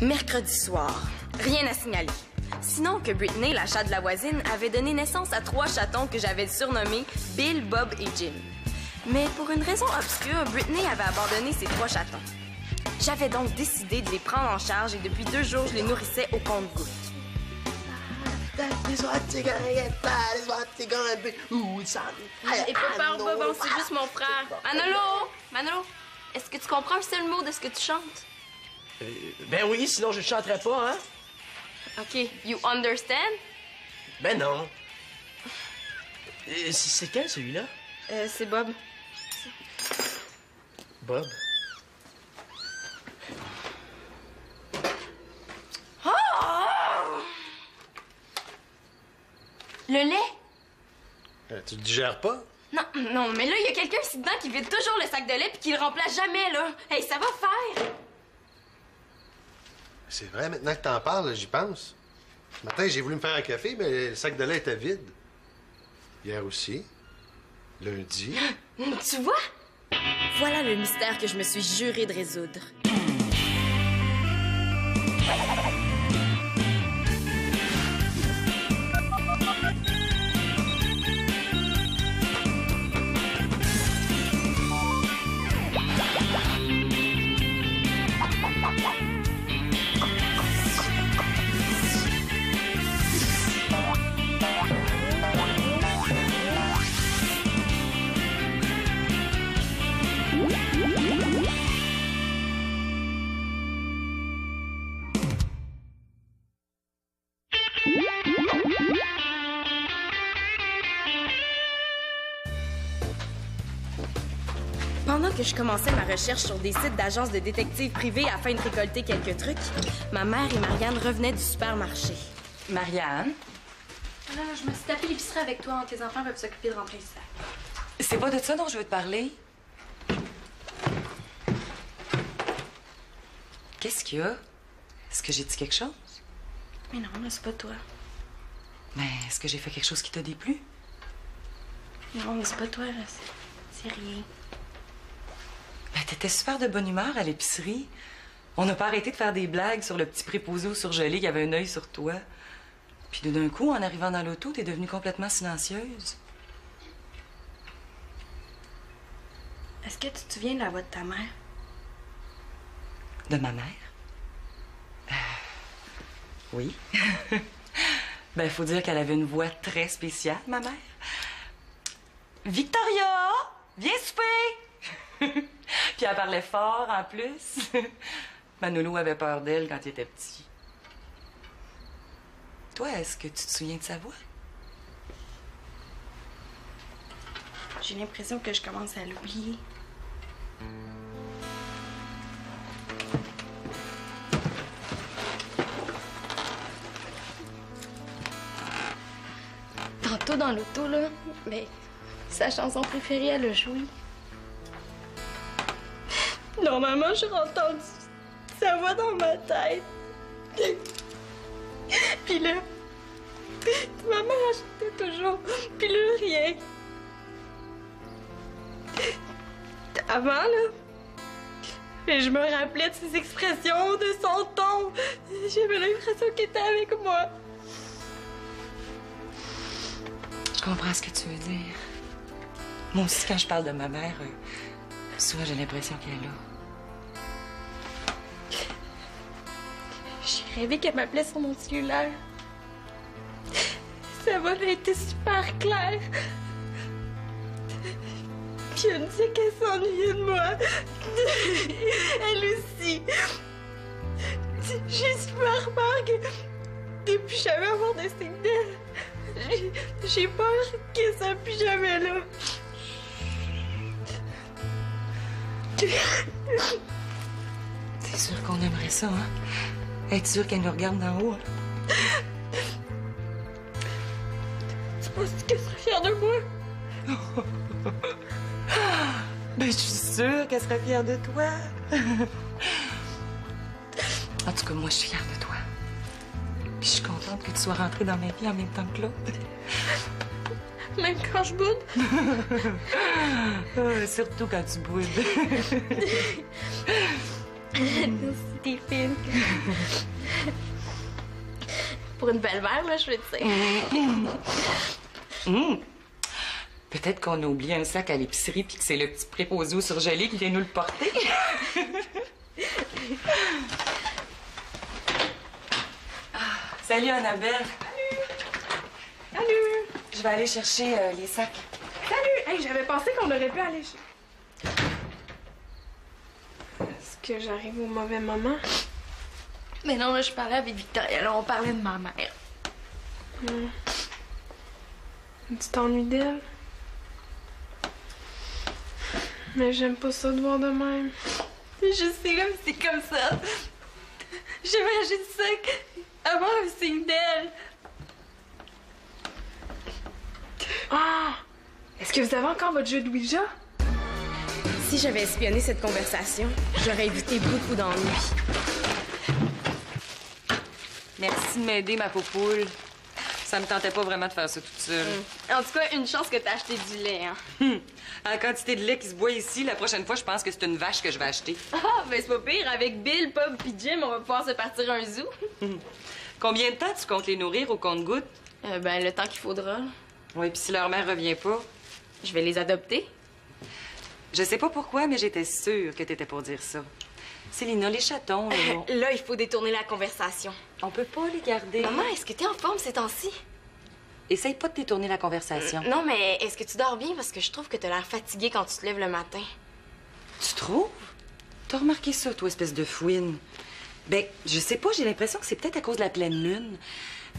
Mercredi soir. Rien à signaler. Sinon que Britney, la chatte de la voisine, avait donné naissance à 3 chatons que j'avais surnommés Bill, Bob et Jim. Mais pour une raison obscure, Britney avait abandonné ces 3 chatons. J'avais donc décidé de les prendre en charge et depuis 2 jours, je les nourrissais au compte-gouttes. Et pas peur, Bob, c'est juste mon frère. Manolo, est-ce que tu comprends un seul mot de ce que tu chantes? Ben oui, sinon je chanterais pas, hein? OK, you understand? Ben non. C'est quel, celui-là? C'est Bob. Bob? Oh! Le lait? Tu le digères pas? Non, mais là, il y a quelqu'un ici dedans qui vide toujours le sac de lait puis qui le remplace jamais, là. Hey, ça va faire! C'est vrai, maintenant que t'en parles, j'y pense. Ce matin, j'ai voulu me faire un café, mais le sac de lait était vide. Hier aussi. Lundi. Tu vois? Voilà le mystère que je me suis juré de résoudre. Pendant que je commençais ma recherche sur des sites d'agences de détectives privés afin de récolter quelques trucs, ma mère et Marianne revenaient du supermarché. Marianne? Là, je me suis tapé l'épicerie avec toi. Tes enfants peuvent s'occuper de rentrer le sac. C'est pas de ça dont je veux te parler. Qu'est-ce qu'il y a? Est-ce que j'ai dit quelque chose? Mais non, là, c'est pas toi. Mais est-ce que j'ai fait quelque chose qui t'a déplu? Non, c'est pas toi, là. C'est rien. Ben, t'étais super de bonne humeur à l'épicerie. On n'a pas arrêté de faire des blagues sur le petit préposé au surgelé qui avait un œil sur toi. Puis d'un coup, en arrivant dans l'auto, t'es devenue complètement silencieuse. Est-ce que tu te souviens de la voix de ta mère? De ma mère? Oui. Ben, faut dire qu'elle avait une voix très spéciale, ma mère. Victoria! Viens souper! Puis elle parlait fort, en plus. Manolo avait peur d'elle quand il était petit. Toi, est-ce que tu te souviens de sa voix? J'ai l'impression que je commence à l'oublier. Tantôt dans l'auto, là, mais sa chanson préférée, elle a joué. Normalement, j'ai entendu sa voix dans ma tête. Puis là, ma mère achetait toujours, puis là, rien. Avant, là, mais je me rappelais de ses expressions, de son ton. J'avais l'impression qu'il était avec moi. Je comprends ce que tu veux dire. Moi aussi, quand je parle de ma mère, souvent j'ai l'impression qu'elle est là. J'ai rêvé qu'elle m'appelait sur mon cellulaire. Sa voix a été super claire. Puis elle me disait qu'elle s'ennuyait de moi. Elle aussi. J'ai super peur que de plus jamais avoir de signes d'elle. J'ai peur qu'elle soit plus jamais là. C'est sûr qu'on aimerait ça, hein? Être sûr qu'elle nous regarde d'en haut. Tu penses qu'elle serait fière de moi? Ben, je suis sûre qu'elle serait fière de toi. En tout cas, moi, je suis fière de toi. Puis je suis contente que tu sois rentrée dans ma vie en même temps que l'autre. Même quand je boude? Surtout quand tu boudes. Merci, t'es fine. Pour une belle-mère, là, je veux dire. Peut-être qu'on a oublié un sac à l'épicerie puis que c'est le petit préposé au surgelé qui vient nous le porter. Salut, Annabelle. Salut! Je vais aller chercher les sacs. Salut! Hey, j'avais pensé qu'on aurait pu aller chez... Est-ce que j'arrive au mauvais moment? Mais non, là, je parlais avec Victoria. Là, on parlait de ma mère. Tu t'ennuies d'elle? Mais j'aime pas ça de voir de même. Je sais, là, mais c'est comme ça. J'imagine ça avant un signe d'elle. Ah! Est-ce que vous avez encore votre jeu de Ouija? Si j'avais espionné cette conversation, j'aurais évité beaucoup d'ennuis. Merci de m'aider, ma popoule. Ça me tentait pas vraiment de faire ça toute seule. En tout cas, une chance que t'as acheté du lait, hein. À la quantité de lait qui se boit ici, la prochaine fois, je pense que c'est une vache que je vais acheter. Ah, ben c'est pas pire. Avec Bill, Bob puis Jim, on va pouvoir se partir un zoo. Combien de temps tu comptes les nourrir au compte-gouttes? Ben, le temps qu'il faudra. Oui, puis si leur mère revient pas, Je vais les adopter. je sais pas pourquoi, mais j'étais sûre que t'étais pour dire ça. Célina, les chatons, là, Là, il faut détourner la conversation. on peut pas les garder. Maman, est-ce que t'es en forme ces temps-ci? Essaye pas de détourner la conversation. Non, mais est-ce que tu dors bien? Parce que je trouve que t'as l'air fatiguée quand tu te lèves le matin. Tu trouves? T'as remarqué ça, toi, espèce de fouine? Ben, je sais pas, j'ai l'impression que c'est peut-être à cause de la pleine lune.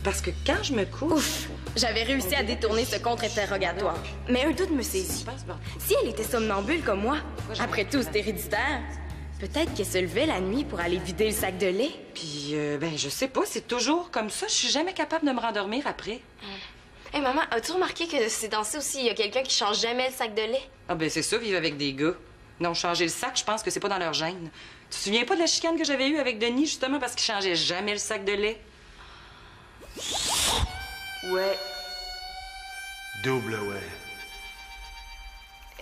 Parce que quand je me couche... Ouf! J'avais réussi à détourner ce contre-interrogatoire. Mais un doute me saisit. Si elle était somnambule comme moi, après tout, c'est héréditaire. Peut-être qu'elle se levait la nuit pour aller vider le sac de lait. Puis, ben, je sais pas, c'est toujours comme ça. Je suis jamais capable de me rendormir après. Hé, maman, as-tu remarqué que ces temps-ci aussi, il y a quelqu'un qui change jamais le sac de lait? Ah, ben, c'est ça, vivre avec des gars. Non, changer le sac, je pense que c'est pas dans leur gène. Tu te souviens pas de la chicane que j'avais eue avec Denis, justement, parce qu'il changeait jamais le sac de lait? Ouais. Double, ouais.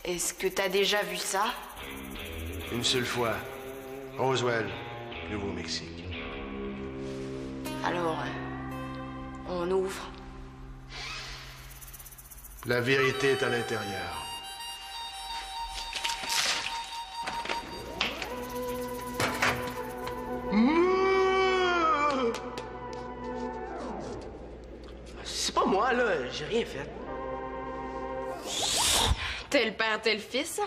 Est-ce que t'as déjà vu ça? Une seule fois. Roswell, Nouveau-Mexique. Alors, on ouvre. La vérité est à l'intérieur. C'est pas moi, là. J'ai rien fait. Tel père, tel fils.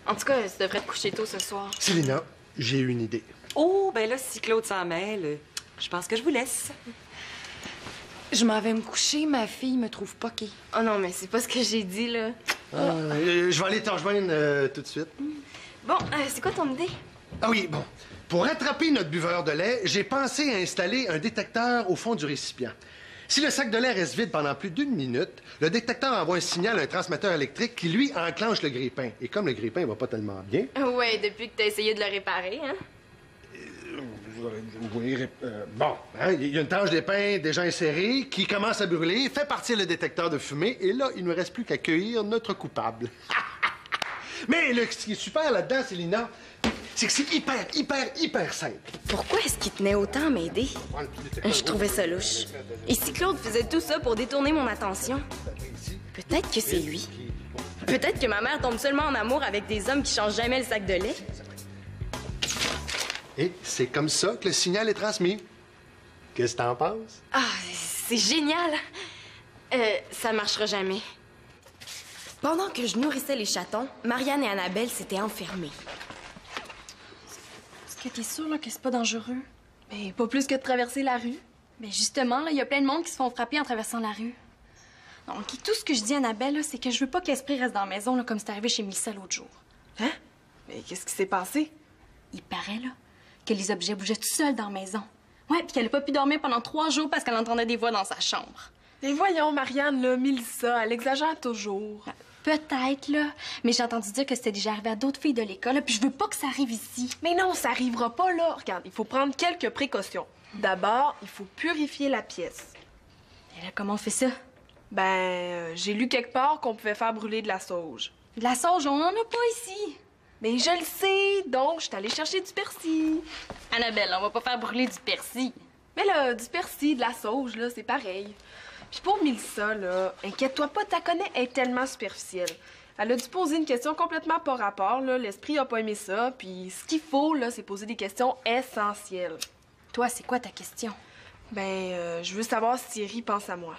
En tout cas, tu devrais te coucher tôt ce soir. Célina, j'ai une idée. Oh, ben là, si Claude s'en mêle, je pense que je vous laisse. Je m'en vais me coucher, ma fille me trouve poquée. Oh non, mais c'est pas ce que j'ai dit, là. Je vais aller te rejoindre tout de suite. Bon, c'est quoi ton idée? Ah oui, bon. Pour attraper notre buveur de lait, j'ai pensé à installer un détecteur au fond du récipient. Si le sac de lait reste vide pendant plus d'1 minute, le détecteur envoie un signal à un transmetteur électrique qui, lui, enclenche le grille-pain. Et comme le grille-pain va pas tellement bien... Ouais, depuis que t'as essayé de le réparer, hein? Oui, bon, hein, il y a une tranche d'épin déjà insérée qui commence à brûler, fait partir le détecteur de fumée, et là, il ne nous reste plus qu'à cueillir notre coupable. Mais ce qui est super là-dedans, Célina, c'est que c'est hyper simple. Pourquoi est-ce qu'il tenait autant à m'aider? Je trouvais ça louche. Et si Claude faisait tout ça pour détourner mon attention? Peut-être que c'est lui. Peut-être que ma mère tombe seulement en amour avec des hommes qui changent jamais le sac de lait. Et c'est comme ça que le signal est transmis. Qu'est-ce que t'en penses? Ah, c'est génial! Ça marchera jamais. Pendant que je nourrissais les chatons, Marianne et Annabelle s'étaient enfermées. Est-ce que t'es sûre là, que c'est pas dangereux? Ben, pas plus que de traverser la rue. Ben justement, là, il y a plein de monde qui se font frapper en traversant la rue. Donc, tout ce que je dis à Annabelle, là, c'est que je veux pas que l'esprit reste dans la maison, là, comme c'est arrivé chez Mélissa l'autre jour. Hein? Mais qu'est-ce qui s'est passé? Il paraît, là, que les objets bougeaient tout seuls dans la maison. Ouais, puis qu'elle a pas pu dormir pendant 3 jours parce qu'elle entendait des voix dans sa chambre. Et voyons, Marianne, là, Mélissa, elle exagère toujours. Peut-être, là, mais j'ai entendu dire que c'était déjà arrivé à d'autres filles de l'école, là, puis je veux pas que ça arrive ici. Mais non, ça arrivera pas là. Regarde, il faut prendre quelques précautions. D'abord, il faut purifier la pièce. Et là, comment on fait ça? Ben, j'ai lu quelque part qu'on pouvait faire brûler de la sauge. De la sauge, on en a pas ici. Mais je le sais, donc je suis allée chercher du persil. Annabelle, on va pas faire brûler du persil. Mais là, du persil, de la sauge, là, c'est pareil. Puis pour Mélissa, là, inquiète-toi pas, ta connais est tellement superficielle. Elle a dû poser une question complètement pas rapport, là. L'esprit a pas aimé ça, puis ce qu'il faut, là, c'est poser des questions essentielles. Toi, c'est quoi ta question? Ben, je veux savoir si Thierry pense à moi.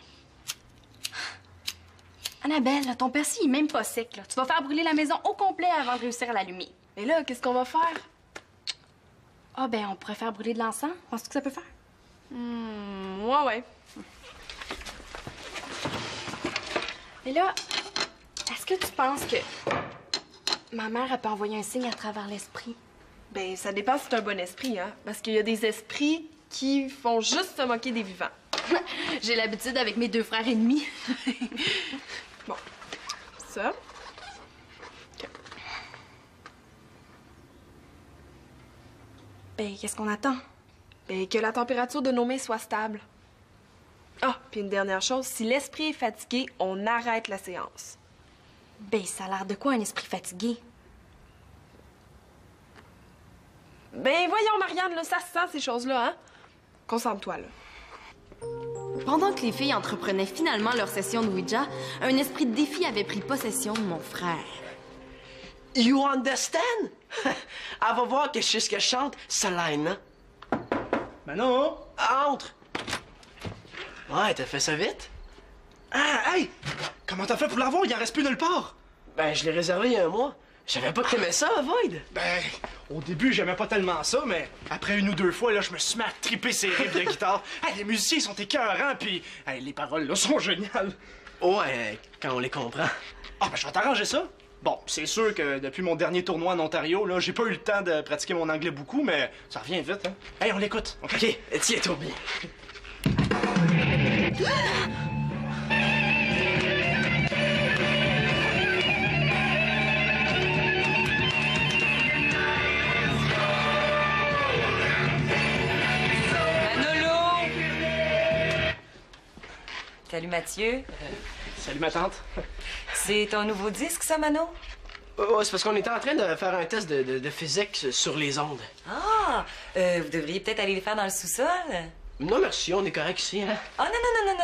Annabelle, là, ton persil est même pas sec, là. Tu vas faire brûler la maison au complet avant de réussir à l'allumer. Mais là, qu'est-ce qu'on va faire? Ah, ben, on pourrait faire brûler de l'encens. Penses-tu que ça peut faire? Ouais. Mais là, est-ce que tu penses que ma mère, elle peut envoyer un signe à travers l'esprit? Ben, ça dépend si c'est un bon esprit, hein. Parce qu'il y a des esprits qui font juste se moquer des vivants. J'ai l'habitude avec mes 2 frères ennemis. Bon. Ça. OK. Ben, qu'est-ce qu'on attend? Ben, que la température de nos mains soit stable. Ah, puis une dernière chose, si l'esprit est fatigué, on arrête la séance. Ben, ça a l'air de quoi, un esprit fatigué? Ben, voyons, Marianne, là, ça se sent, ces choses-là, hein? Concentre-toi, là. Pendant que les filles entreprenaient finalement leur session de Ouija, un esprit de défi avait pris possession de mon frère. You understand? Elle va voir que je sais ce que je chante, Solène, hein? Manon? Entre! Ouais, t'as fait ça vite? Ah, hey! Comment t'as fait pour l'avoir? Il en reste plus nulle part! Ben, je l'ai réservé il y a un mois. Je savais pas que t'aimais ça, Void. Ben, au début, j'aimais pas tellement ça, mais après 1 ou 2 fois, là, je me suis mis à triper ces riffs de guitare. Hey, les musiciens sont écœurants, puis hey, les paroles, là, sont géniales. Ouais, quand on les comprend. Ah, ben, je vais t'arranger ça. Bon, c'est sûr que depuis mon dernier tournoi en Ontario, là, j'ai pas eu le temps de pratiquer mon anglais beaucoup, mais ça revient vite, hein. Hey, on l'écoute, OK? OK, tiens-toi bien. Salut Mathieu. Salut ma tante. C'est ton nouveau disque, ça, Mano? Ouais, c'est parce qu'on était en train de faire un test de physique sur les ondes. Ah! Vous devriez peut-être aller le faire dans le sous-sol. Non, merci, on est correct ici, hein? Oh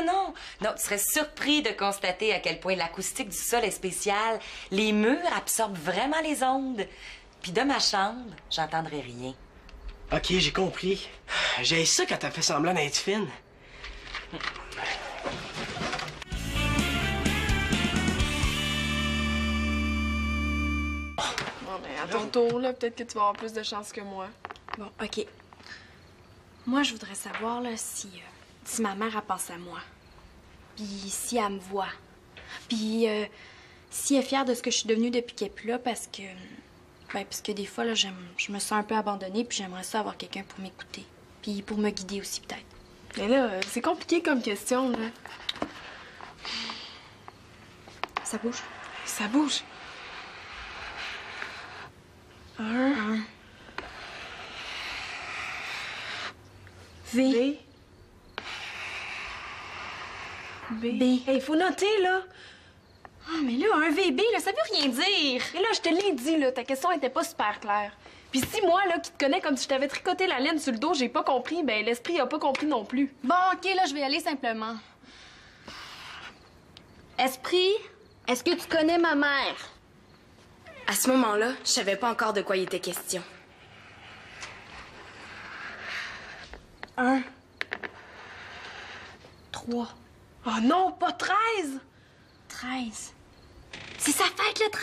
non! Non, tu serais surpris de constater à quel point l'acoustique du sol est spéciale. Les murs absorbent vraiment les ondes. Puis de ma chambre, j'entendrai rien. OK, j'ai compris. J'ai ça quand t'as fait semblant d'être fine. Bon, ben, à ton tour, là, peut-être que tu vas avoir plus de chance que moi. Bon, OK. Moi, je voudrais savoir, là, si ma mère, elle pense à moi. Puis si elle me voit. Puis si elle est fière de ce que je suis devenue depuis qu'elle est plus là, parce que... Ben, parce que des fois, là, je me sens un peu abandonnée, puis j'aimerais ça avoir quelqu'un pour m'écouter. Puis pour me guider aussi, peut-être. Mais là, c'est compliqué comme question, là. Ça bouge? Ça bouge. Un. V. B. B. Hey, faut noter, là. Ah, mais là, un VB, là, ça veut rien dire. Et là, je te l'ai dit, là, ta question était pas super claire. Puis si moi, là, qui te connais comme si je t'avais tricoté la laine sur le dos, j'ai pas compris, ben l'esprit a pas compris non plus. Bon, OK, là, je vais y aller simplement. Esprit, est-ce que tu connais ma mère? À ce moment-là, je savais pas encore de quoi il était question. 1, 3, Oh non, pas 13! 13. C'est sa fête, le 13!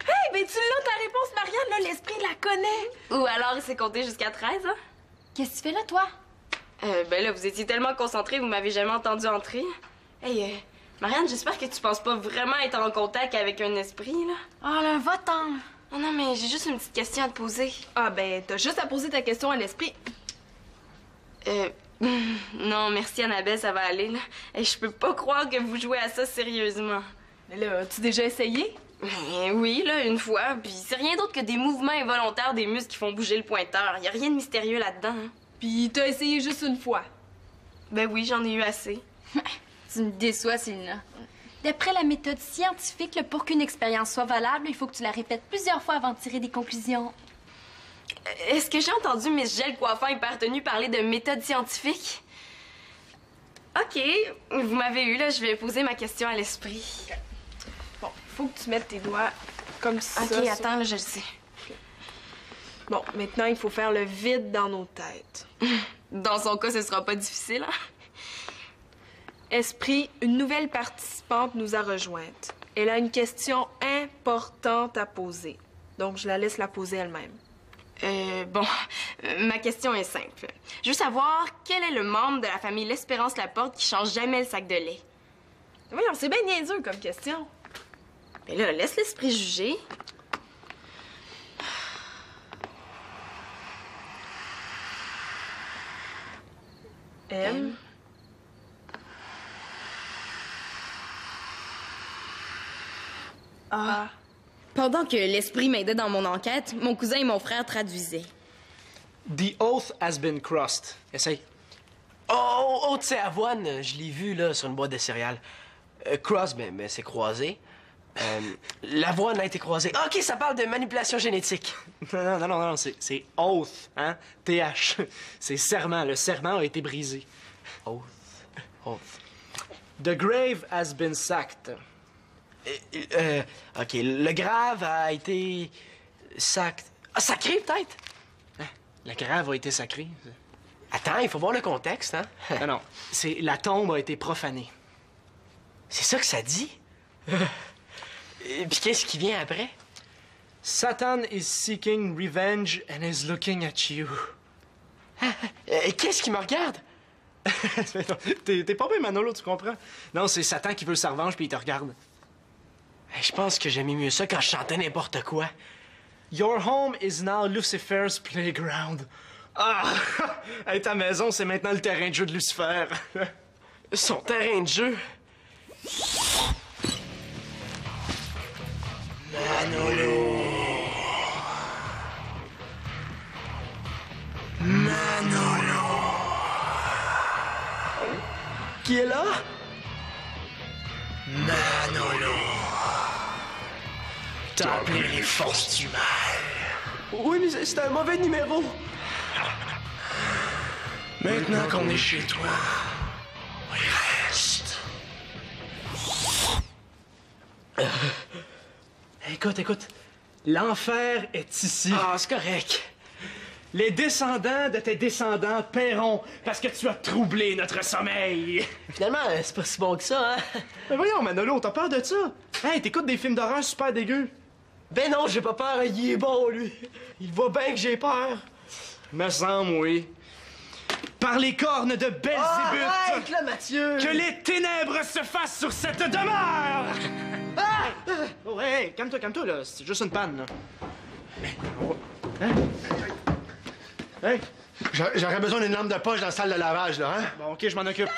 Hey, ben tu l'as ta réponse, Marianne, là, l'esprit la connaît. Ou alors il s'est compté jusqu'à 13, hein? Qu'est-ce que tu fais là, toi? Ben là, vous étiez tellement concentrés, vous m'avez jamais entendu entrer. Hey, Marianne, j'espère que tu penses pas vraiment être en contact avec un esprit, là. Ah, là, va-t'en. Oh non, mais j'ai juste une petite question à te poser. Ah ben, t'as juste à poser ta question à l'esprit. Non, merci Annabelle, ça va aller, là. Hey, je peux pas croire que vous jouez à ça sérieusement. Mais là, as-tu déjà essayé? Ben oui, là, une fois. Puis c'est rien d'autre que des mouvements involontaires des muscles qui font bouger le pointeur. Y a rien de mystérieux là-dedans, hein. Puis t'as essayé juste une fois. Ben oui, j'en ai eu assez. Tu me déçois, Célina. D'après la méthode scientifique, là, pour qu'une expérience soit valable, il faut que tu la répètes plusieurs fois avant de tirer des conclusions. Est-ce que j'ai entendu Miss Gel Coiffant hyper tenue parler de méthode scientifique? OK, vous m'avez eu, là. Je vais poser ma question à l'esprit. Bon, faut que tu mettes tes doigts comme ça. OK, sur- attends, là, je le sais. Bon, maintenant, il faut faire le vide dans nos têtes. Dans son cas, ce sera pas difficile, hein? Esprit, une nouvelle participante nous a rejointes. Elle a une question importante à poser. Donc, je la laisse la poser elle-même. Ma question est simple. Je veux savoir quel est le membre de la famille L'Espérance Laporte qui change jamais le sac de lait. Voyons, c'est bien niaiseux comme question. Mais là, laisse l'esprit juger. M. A. Pendant que l'esprit m'aidait dans mon enquête, mon cousin et mon frère traduisaient. The oath has been crossed. Essaye. Oh, tu sais, avoine, je l'ai vu, là, sur une boîte de céréales. Cross, mais c'est croisé. L'avoine a été croisée. OK, ça parle de manipulation génétique. Non, c'est oath, hein? TH. C'est serment. Le serment a été brisé. Oath. The grave has been sacked. OK, le grave a été... sacré, peut-être? Hein? Le grave a été sacré. Attends, il faut voir le contexte, hein? Non, c'est la tombe a été profanée. C'est ça que ça dit? Puis qu'est-ce qui vient après? Satan is seeking revenge and is looking at you. Qu'est-ce qui me regarde? T'es pas bien, Manolo, tu comprends? Non, c'est Satan qui veut sa revanche puis il te regarde. Je pense que j'aimais mieux ça quand je chantais n'importe quoi. Your home is now Lucifer's playground. Ah! Hey, ta maison, c'est maintenant le terrain de jeu de Lucifer. Son terrain de jeu. Manolo. Qui est là? Manolo. T'as appelé les forces du mal. Oui, mais c'est un mauvais numéro. Maintenant qu'on est chez toi, on y reste. Écoute. L'enfer est ici. Ah, c'est correct. Les descendants de tes descendants paieront parce que tu as troublé notre sommeil. Finalement, c'est pas si bon que ça, hein? Mais voyons, Manolo, t'as peur de ça? Hey, t'écoutes des films d'horreur super dégueux. Ben non, j'ai pas peur, il est bon, lui. Il voit bien que j'ai peur. Me semble, oui. Par les cornes de Belzébuth, Arrête, là, Mathieu! que les ténèbres se fassent sur cette demeure! Ah! Oh, hey, calme-toi, là. C'est juste une panne, là. Hein? Hey! J'aurais besoin d'une lampe de poche dans la salle de lavage, là, hein? Bon, OK, je m'en occupe.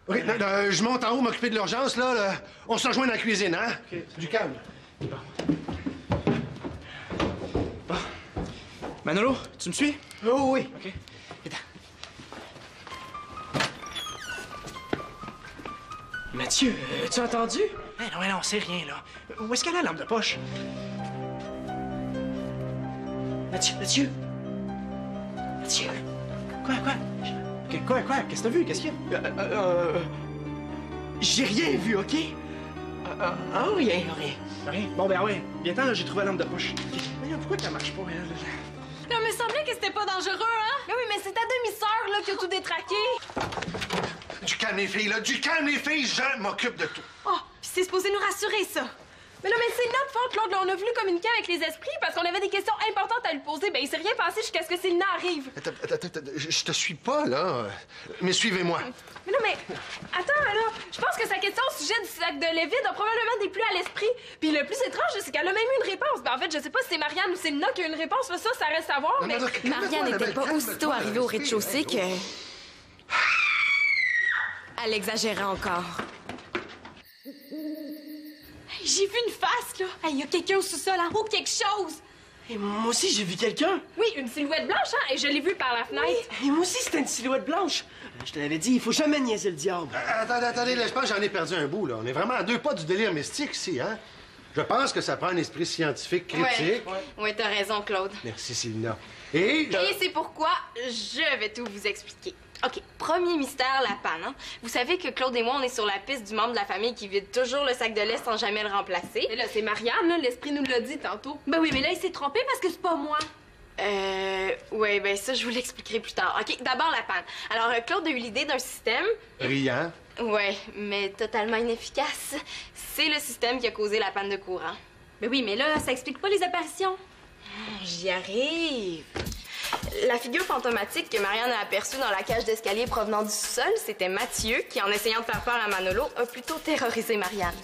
OK, je monte en haut m'occuper de l'urgence, là. On se rejoint dans la cuisine, hein? OK. Du calme. Bon. Manolo, tu me suis? Oh oui. OK. Viens. Mathieu, tu as entendu? Eh non, c'est rien, là. Où est-ce qu'elle a la lampe de poche? Mathieu. Quoi? Quoi? Qu'est-ce que t'as vu? Qu'est-ce qu'il y a? J'ai rien vu, OK? Rien. Rien. Bon, ben ouais. Viens-t'en, là, j'ai trouvé la lampe de poche. Mais là, pourquoi ça marche pas? Là, me semblait que c'était pas dangereux, hein? Mais oui, mais c'est ta demi-sœur, là, qui a tout détraqué. Du calme, les filles, là. Du calme, les filles. Je m'occupe de tout. Oh, puis c'est supposé nous rassurer, ça. Mais là, mais c'est notre faute, Claude. Là, on a voulu communiquer avec les esprits parce qu'on avait des questions importantes à lui poser. Ben, il s'est rien passé jusqu'à ce que Célina arrive. Attends, je te suis pas, là. Mais suivez-moi. Mais non, mais attends, là. Je pense que sa question au sujet du sac de lait vide a probablement déplu à l'esprit. Puis le plus étrange, c'est qu'elle a même eu une réponse. Ben, en fait, je sais pas si c'est Marianne ou Célina qui a eu une réponse. Là, ça reste à voir, mais... Marianne n'était pas aussitôt arrivée au rez-de-chaussée que... Elle exagérait encore. J'ai vu une face, là. Il y a quelqu'un au sous-sol, en haut, quelque chose. Et moi aussi, j'ai vu quelqu'un. Oui, une silhouette blanche, hein? Et je l'ai vue par la fenêtre. Et moi aussi, c'était une silhouette blanche. Je te l'avais dit, il faut jamais niaiser le diable. Attendez, là, je pense que j'en ai perdu un bout, là. On est vraiment à 2 pas du délire mystique ici, hein? Je pense que ça prend un esprit scientifique critique. Ouais, t'as raison, Claude. Merci, Célina. Et c'est pourquoi je vais tout vous expliquer. OK, premier mystère, la panne. Hein? Vous savez que Claude et moi, on est sur la piste du membre de la famille qui vide toujours le sac de lait sans jamais le remplacer. Et là, c'est Marianne, là. L'esprit nous l'a dit tantôt. Ben oui, mais là, il s'est trompé parce que c'est pas moi. Ouais, ben ça, je vous l'expliquerai plus tard. OK, d'abord la panne. Alors, Claude a eu l'idée d'un système... brillant. Ouais, mais totalement inefficace. C'est le système qui a causé la panne de courant. Ben oui, mais là, ça explique pas les apparitions. J'y arrive. La figure fantomatique que Marianne a aperçue dans la cage d'escalier provenant du sous-sol, c'était Mathieu, qui, en essayant de faire peur à Manolo, a plutôt terrorisé Marianne.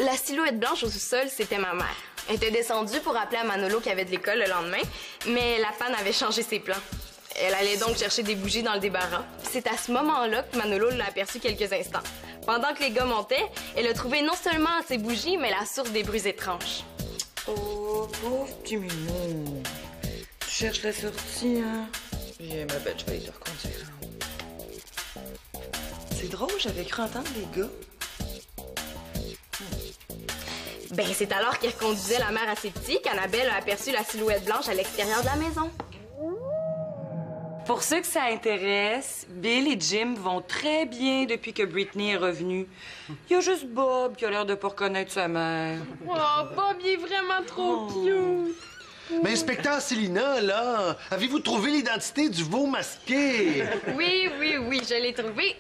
La silhouette blanche au sous-sol, c'était ma mère. Elle était descendue pour appeler à Manolo qui avait de l'école le lendemain, mais la panne avait changé ses plans. Elle allait donc chercher des bougies dans le débarras. C'est à ce moment-là que Manolo l'a aperçue quelques instants. Pendant que les gars montaient, elle a trouvé non seulement ses bougies, mais la source des bruits étranges. Oh, pauvre petit minou. Tu cherches la sortie, hein? Viens, ma bête, je vais aller te reconduire. C'est drôle, j'avais cru entendre des gars. Ben, c'est alors qu'elle reconduisait la mère à ses petits qu'Annabelle a aperçu la silhouette blanche à l'extérieur de la maison. Pour ceux que ça intéresse, Bill et Jim vont très bien depuis que Britney est revenue. Il y a juste Bob qui a l'air de pas reconnaître sa mère. Oh, Bob, il est vraiment trop cute. Mais inspecteur Célina, là, avez-vous trouvé l'identité du veau masqué? Oui, je l'ai trouvé.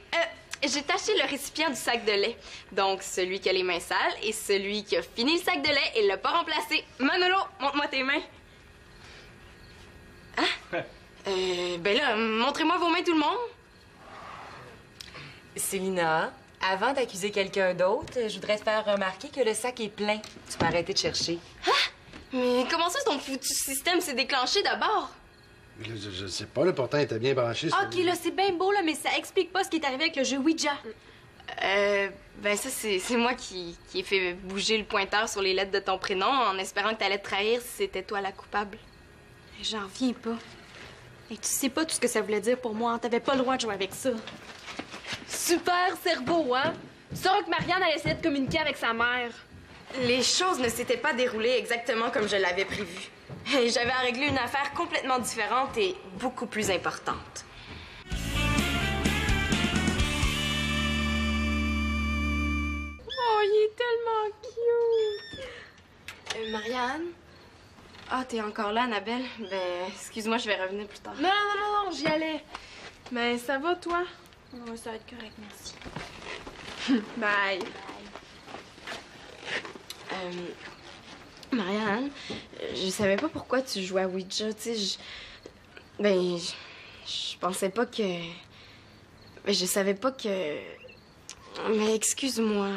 J'ai taché le récipient du sac de lait. Donc, celui qui a les mains sales et celui qui a fini le sac de lait et l'a pas remplacé. Manolo, montre-moi tes mains. Hein? Ben là, montrez-moi vos mains, tout le monde. Célina, avant d'accuser quelqu'un d'autre, je voudrais te faire remarquer que le sac est plein. Tu peux arrêter de chercher. Hein? Mais comment ça, ton foutu système s'est déclenché d'abord? Je sais pas, là, pourtant, il était bien branché. OK, là, c'est bien beau, là, mais ça explique pas ce qui est arrivé avec le jeu Ouija. Ben ça, c'est moi qui ai fait bouger le pointeur sur les lettres de ton prénom en espérant que t'allais te trahir si c'était toi la coupable. J'en reviens pas. Et tu sais pas tout ce que ça voulait dire pour moi, hein? T'avais pas le droit de jouer avec ça. Super cerveau, hein? C'est sûr que Marianne a essayé de communiquer avec sa mère. Les choses ne s'étaient pas déroulées exactement comme je l'avais prévu. Et j'avais à régler une affaire complètement différente et beaucoup plus importante. Oh, il est tellement cute! Marianne? Ah, t'es encore là, Annabelle? Ben, excuse-moi, je vais revenir plus tard. Non, j'y allais. Mais ça va, toi? Ouais, ça va être correct, merci. Bye. Marianne, je savais pas pourquoi tu jouais à Ouija, tu sais, je pensais pas que... Ben, je savais pas que... Mais excuse-moi.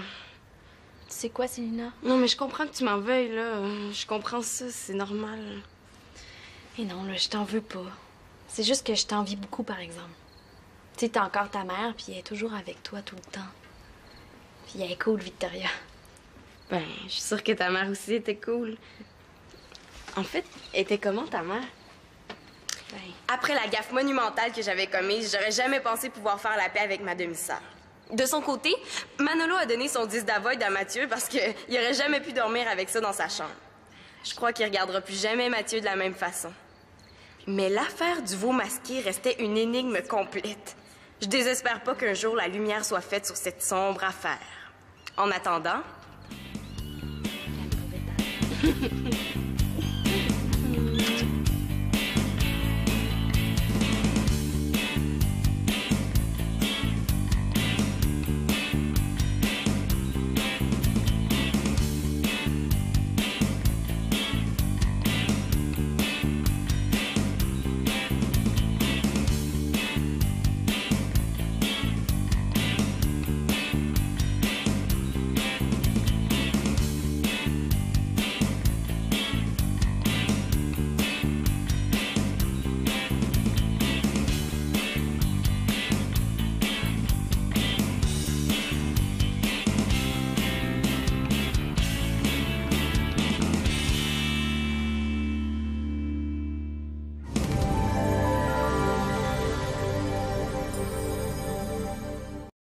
C'est quoi, Célina? Non, mais je comprends que tu m'en veuilles, là. Je comprends ça, c'est normal. Et non, là, je t'en veux pas. C'est juste que je t'envie beaucoup, par exemple. Tu sais, t'as encore ta mère, puis elle est toujours avec toi tout le temps. Puis elle est cool, Victoria. Ben, je suis sûre que ta mère aussi était cool. En fait, était comment ta mère? Ben, Après la gaffe monumentale que j'avais commise, j'aurais jamais pensé pouvoir faire la paix avec ma demi-sœur. De son côté, Manolo a donné son 10 d'avoid à Mathieu parce qu'il aurait jamais pu dormir avec ça dans sa chambre. Je crois qu'il regardera plus jamais Mathieu de la même façon. Mais l'affaire du veau masqué restait une énigme complète. Je désespère pas qu'un jour la lumière soit faite sur cette sombre affaire. En attendant...